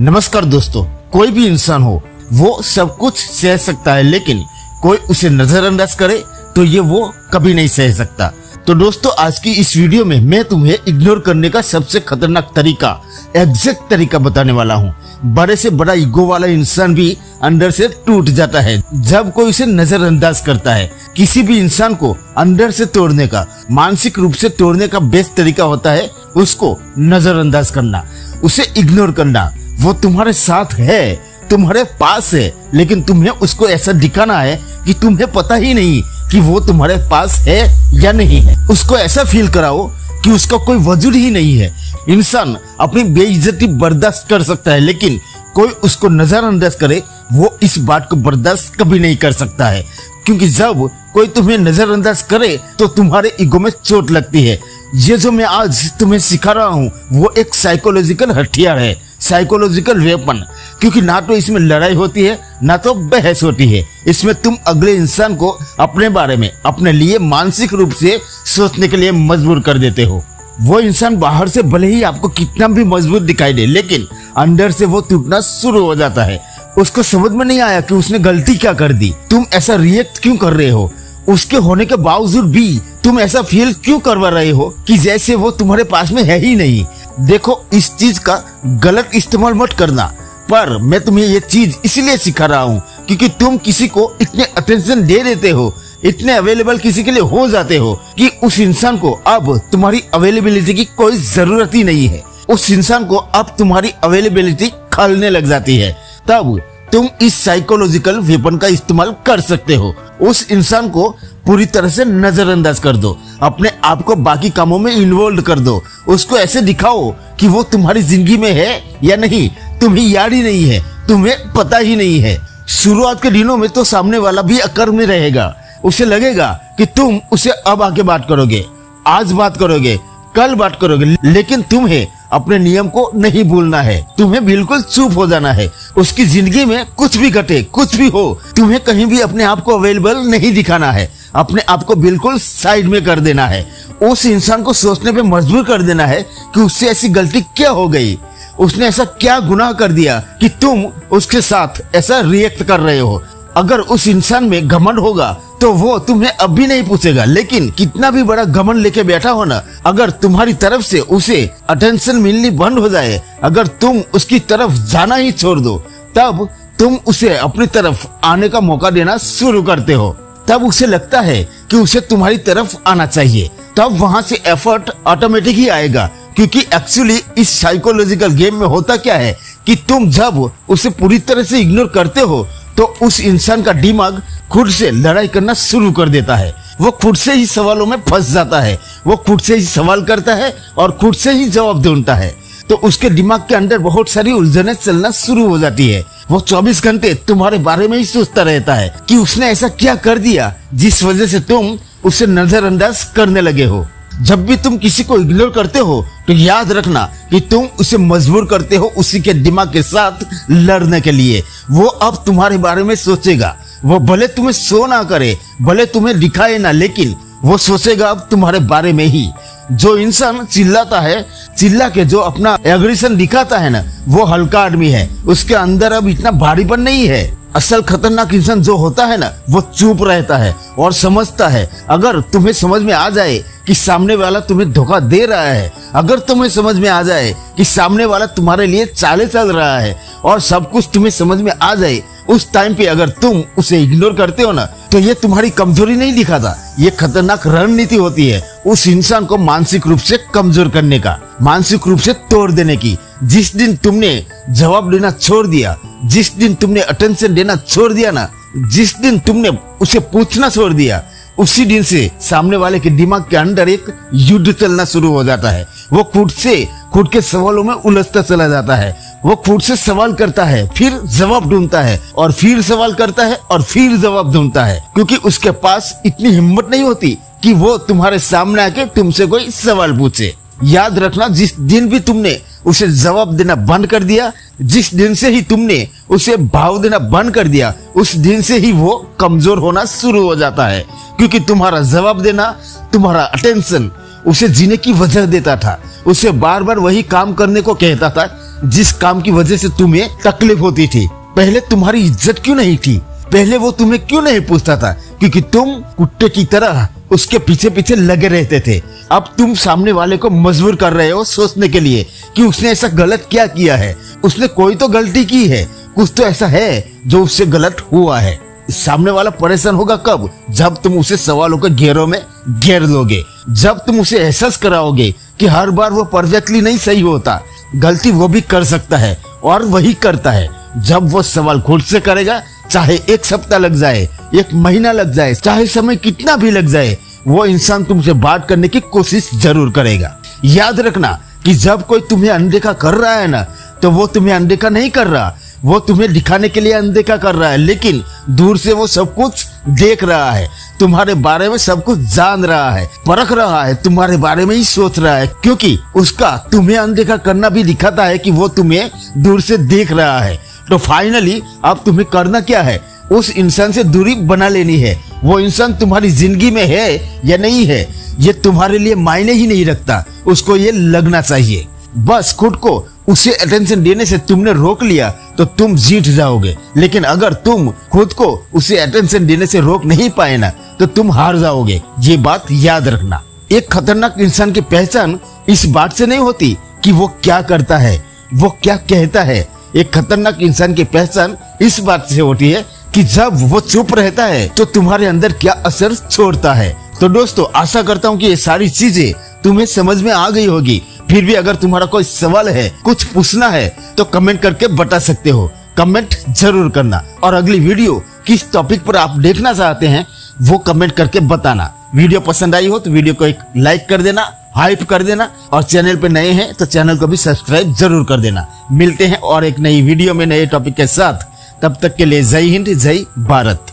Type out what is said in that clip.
नमस्कार दोस्तों, कोई भी इंसान हो वो सब कुछ सह सकता है, लेकिन कोई उसे नजरअंदाज करे तो ये वो कभी नहीं सह सकता। तो दोस्तों, आज की इस वीडियो में मैं तुम्हें इग्नोर करने का सबसे खतरनाक तरीका, एग्जैक्ट तरीका बताने वाला हूँ। बड़े से बड़ा ईगो वाला इंसान भी अंदर से टूट जाता है जब कोई उसे नजरअंदाज करता है। किसी भी इंसान को अंदर से तोड़ने का, मानसिक रूप से तोड़ने का बेस्ट तरीका होता है उसको नजरअंदाज करना, उसे इग्नोर करना। वो तुम्हारे साथ है, तुम्हारे पास है, लेकिन तुम्हें उसको ऐसा दिखाना है कि तुम्हें पता ही नहीं कि वो तुम्हारे पास है या नहीं है। उसको ऐसा फील कराओ कि उसका कोई वजूद ही नहीं है। इंसान अपनी बेइज्जती बर्दाश्त कर सकता है, लेकिन कोई उसको नजरअंदाज करे वो इस बात को बर्दाश्त कभी नहीं कर सकता है। क्योंकि जब कोई तुम्हें नजरअंदाज करे तो तुम्हारे ईगो में चोट लगती है। ये जो मैं आज तुम्हें सिखा रहा हूँ वो एक साइकोलॉजिकल हथियार है, साइकोलॉजिकल वेपन। क्योंकि ना तो इसमें लड़ाई होती है ना तो बहस होती है। इसमें तुम अगले इंसान को अपने बारे में, अपने लिए मानसिक रूप से सोचने के लिए मजबूर कर देते हो। वो इंसान बाहर से भले ही आपको कितना भी मजबूत दिखाई दे, लेकिन अंदर से वो टूटना शुरू हो जाता है। उसको समझ में नहीं आया कि उसने गलती क्या कर दी। तुम ऐसा रिएक्ट क्यों कर रहे हो? उसके होने के बावजूद भी तुम ऐसा फील क्यों करवा रहे हो कि जैसे वो तुम्हारे पास में है ही नहीं। देखो, इस चीज का गलत इस्तेमाल मत करना, पर मैं तुम्हें ये चीज इसलिए सिखा रहा हूँ क्योंकि तुम किसी को इतने अटेंशन दे देते हो, इतने अवेलेबल किसी के लिए हो जाते हो कि उस इंसान को अब तुम्हारी अवेलेबिलिटी की कोई जरूरत ही नहीं है। उस इंसान को अब तुम्हारी अवेलेबिलिटी खलने लग जाती है। तब तुम इस साइकोलॉजिकल वेपन का इस्तेमाल कर सकते हो। उस इंसान को पूरी तरह से नजरअंदाज कर दो, अपने आप को बाकी कामों में इन्वॉल्व कर दो। उसको ऐसे दिखाओ कि वो तुम्हारी जिंदगी में है या नहीं, तुम्हें याद ही नहीं है, तुम्हें पता ही नहीं है। शुरुआत के दिनों में तो सामने वाला भी अकड़ में रहेगा। उसे लगेगा कि तुम उसे अब आके बात करोगे, आज बात करोगे, कल बात करोगे, लेकिन तुम्हें अपने नियम को नहीं भूलना है। तुम्हें बिल्कुल चुप हो जाना है। उसकी जिंदगी में कुछ भी घटे, कुछ भी हो, तुम्हें कहीं भी अपने आप को अवेलेबल नहीं दिखाना है। अपने आप को बिल्कुल साइड में कर देना है। उस इंसान को सोचने पे मजबूर कर देना है कि उससे ऐसी गलती क्या हो गई, उसने ऐसा क्या गुनाह कर दिया कि तुम उसके साथ ऐसा रिएक्ट कर रहे हो। अगर उस इंसान में घमंड होगा तो वो तुम्हें अब भी नहीं पूछेगा, लेकिन कितना भी बड़ा घमंड लेके बैठा हो ना, अगर तुम्हारी तरफ से उसे अटेंशन मिलनी बंद हो जाए, अगर तुम उसकी तरफ जाना ही छोड़ दो, तब तुम उसे अपनी तरफ आने का मौका देना शुरू करते हो। तब उसे लगता है कि उसे तुम्हारी तरफ आना चाहिए। तब वहां से एफर्ट ऑटोमेटिक ही आएगा। क्योंकि एक्चुअली इस साइकोलॉजिकल गेम में होता क्या है कि तुम जब उसे पूरी तरह से इग्नोर करते हो तो उस इंसान का दिमाग खुद से लड़ाई करना शुरू कर देता है। वो खुद से ही सवालों में फंस जाता है। वो खुद से ही सवाल करता है और खुद से ही जवाब ढूंढता है। तो उसके दिमाग के अंदर बहुत सारी उलझनें चलना शुरू हो जाती है। वो 24 घंटे तुम्हारे बारे में ही सोचता रहता है कि उसने ऐसा क्या कर दिया जिस वजह से तुम उसे नजरअंदाज करने लगे हो। जब भी तुम किसी को इग्नोर करते हो तो याद रखना कि तुम उसे मजबूर करते हो उसी के दिमाग के साथ लड़ने के लिए। वो अब तुम्हारे बारे में सोचेगा। वो भले तुम्हें शो ना करे, भले तुम्हें दिखाए ना, लेकिन वो सोचेगा अब तुम्हारे बारे में ही। जो इंसान चिल्लाता है, चिल्ला के जो अपना एग्रेशन दिखाता है ना, वो हल्का आदमी है। उसके अंदर अब इतना भारीपन नहीं है। असल खतरनाक इंसान जो होता है ना, वो चुप रहता है और समझता है। अगर तुम्हें समझ में आ जाए कि सामने वाला तुम्हें धोखा दे रहा है, अगर तुम्हें समझ में आ जाए कि सामने वाला तुम्हारे लिए चाले चल रहा है और सब कुछ तुम्हें समझ में आ जाए, उस टाइम पे अगर तुम उसे इग्नोर करते हो ना, तो ये तुम्हारी कमजोरी नहीं दिखाता, ये खतरनाक रणनीति होती है उस इंसान को मानसिक रूप से कमजोर करने का, मानसिक रूप से तोड़ देने की। जिस दिन तुमने जवाब देना छोड़ दिया, जिस दिन तुमने अटेंशन देना छोड़ दिया ना, जिस दिन तुमने उसे पूछना छोड़ दिया, उसी दिन से सामने वाले के दिमाग के अंदर एक युद्ध चलना शुरू हो जाता है। वो खुद के सवालों में उलझता चला जाता है। वो खुद से सवाल करता है, फिर जवाब ढूंढता है, और फिर सवाल करता है और फिर जवाब ढूंढता है। क्योंकि उसके पास इतनी हिम्मत नहीं होती कि वो तुम्हारे सामने आके तुमसे कोई सवाल पूछे। याद रखना, जिस दिन भी तुमने उसे जवाब देना बंद कर दिया, जिस दिन से ही तुमने उसे भाव देना बंद कर दिया, उस दिन से ही वो कमजोर होना शुरू हो जाता है। क्योंकि तुम्हारा जवाब देना, तुम्हारा अटेंशन उसे जीने की वजह देता था, उसे बार बार वही काम करने को कहता था, जिस काम की वजह से तुम्हें तकलीफ होती थी, पहले तुम्हारी इज्जत क्यों नहीं थी, पहले वो तुम्हें क्यों नहीं पूछता था, क्योंकि तुम कुत्ते की तरह उसके पीछे पीछे लगे रहते थे। अब तुम सामने वाले को मजबूर कर रहे हो सोचने के लिए कि उसने ऐसा गलत क्या किया है। उसने कोई तो गलती की है, कुछ तो ऐसा है जो उससे गलत हुआ है। सामने वाला परेशान होगा कब? जब तुम उसे सवालों के घेरों में घेर लोगे, जब तुम उसे एहसास कराओगे कि हर बार वो परफेक्टली नहीं सही होता, गलती वो भी कर सकता है और वही करता है। जब वो सवाल खुद से करेगा, चाहे 1 सप्ताह लग जाए, 1 महीना लग जाए, चाहे समय कितना भी लग जाए, वो इंसान तुमसे बात करने की कोशिश जरूर करेगा। याद रखना कि जब कोई तुम्हें अनदेखा कर रहा है ना, तो वो तुम्हें अनदेखा नहीं कर रहा, वो तुम्हें दिखाने के लिए अनदेखा कर रहा है, लेकिन दूर से वो सब कुछ देख रहा है, तुम्हारे बारे में सब कुछ जान रहा है, परख रहा है, तुम्हारे बारे में ही सोच रहा है, क्योंकि उसका तुम्हें अनदेखा करना भी दिखाता है कि वो तुम्हें दूर से देख रहा है। तो फाइनली अब तुम्हें करना क्या है? उस इंसान से दूरी बना लेनी है। वो इंसान तुम्हारी जिंदगी में है या नहीं है, ये तुम्हारे लिए मायने ही नहीं रखता, उसको ये लगना चाहिए। बस खुद को उसे अटेंशन देने से तुमने रोक लिया तो तुम जीत जाओगे, लेकिन अगर तुम खुद को उसे अटेंशन देने से रोक नहीं पाए ना, तो तुम हार जाओगे। ये बात याद रखना। एक खतरनाक इंसान की पहचान इस बात से नहीं होती कि वो क्या करता है, वो क्या कहता है। एक खतरनाक इंसान की पहचान इस बात से होती है कि जब वो चुप रहता है तो तुम्हारे अंदर क्या असर छोड़ता है। तो दोस्तों, आशा करता हूँ कि ये सारी चीजें तुम्हें समझ में आ गई होगी। फिर भी अगर तुम्हारा कोई सवाल है, कुछ पूछना है, तो कमेंट करके बता सकते हो। कमेंट जरूर करना, और अगली वीडियो किस टॉपिक पर आप देखना चाहते हैं वो कमेंट करके बताना। वीडियो पसंद आई हो तो वीडियो को एक लाइक कर देना, हाइप कर देना, और चैनल पे नए हैं तो चैनल को भी सब्सक्राइब जरूर कर देना। मिलते हैं और एक नई वीडियो में नए टॉपिक के साथ। तब तक के लिए जय हिंद, जय भारत।